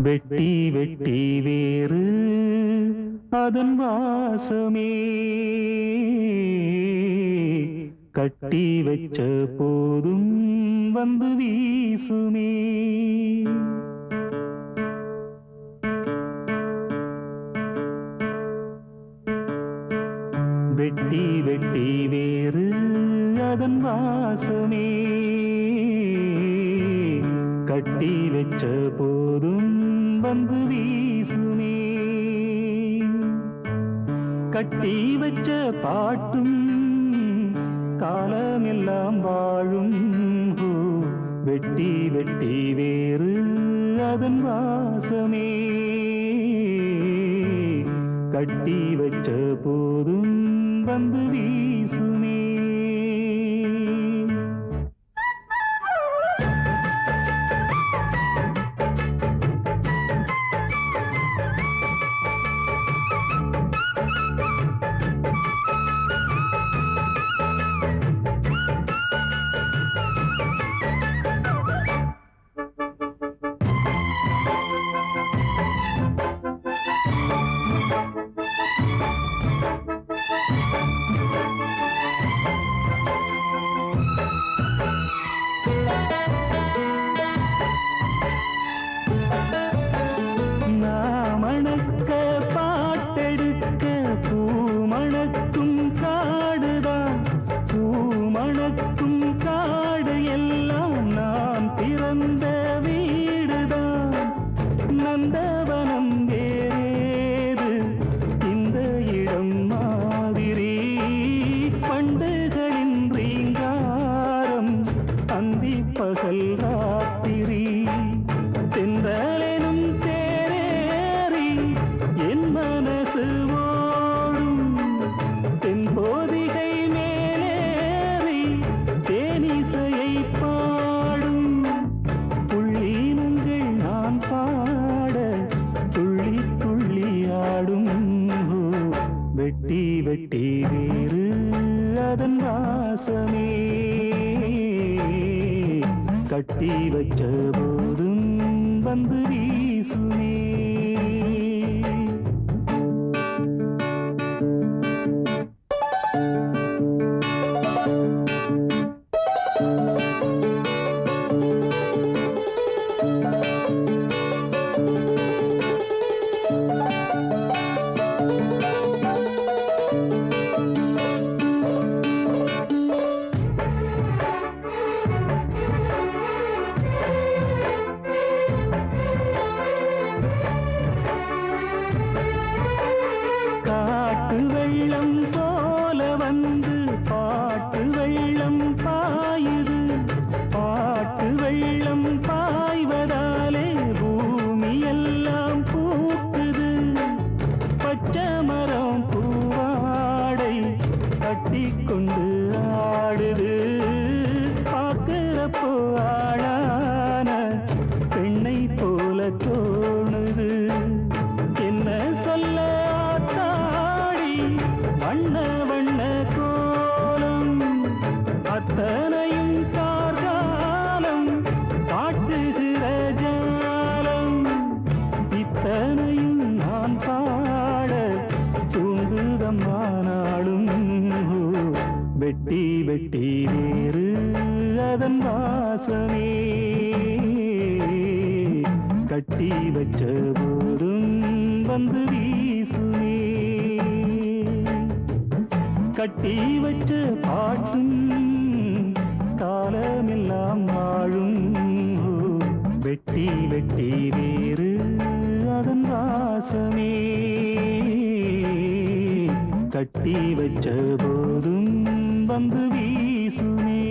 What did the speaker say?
வெட்டி வெட்டி வேறு அதன் வாசமே கட்டி வச்ச போதும் வந்து வீசுமே. வெட்டி வெட்டி வேறு அதன் வாசமே கட்டி வச்ச போதும் வந்து வீசுமே. கட்டி வச்ச பாட்டும் காலமெல்லாம் வாழும். வெட்டி வெட்டி வேறு அதன் வாசமே கட்டி வச்ச போதும் வந்து வீசுமே. மணக்க பாட்டெடுக்க பூமணக்கும் காடுதான். பூமணக்கும் காடு எல்லாம் நான் பிறந்த வீடுதான். நந்தவனம் வேறேது இந்த இடம் மாதிரி. பண்டுகளின் ரீங்காரம் அந்தி பகல் ராத்திரி. தென்றலெனும் என் மனசு ஓடும். தென்போதிகை மேலேறி தேனிசையை பாடும். புள்ளினங்கள் நான் பாட துள்ளி துள்ளி ஆடும். வெட்டி வெட்டி வேறு அதன் வாசமே கட்டி வச்ச போதும் வந்து வீசுமே. காட்டு வெள்ளம் போல வந்து பாட்டு வெள்ளம் பாயுது. பாட்டு வெள்ளம் பாய்வதாலே பூமி எல்லாம் பூக்குது. பச்சை மரம் பூவாடை கட்டிக்கொண்டு ஆடுது. பார்க்கிறப்போ ஆளான பெண்ணை போல தோணுது. என்ன சொல்ல வண்ண வண்ண கோலம் அத்தனையும் கார்காலம் காட்டுகிற ஜாலம். இத்தனையும் நான் பாட தூண்டுதம்மானாலும். வெட்டி வெட்டி வேறு அதன் வாசமே கட்டி வச்ச போதும் வந்து வீசுமே. கட்டி வச்ச பாட்டும் காலமெல்லாம் வாழும். வெட்டி வெட்டி வேறு அதன் வாசமே கட்டி வச்ச போதும் வந்து வீசுமே.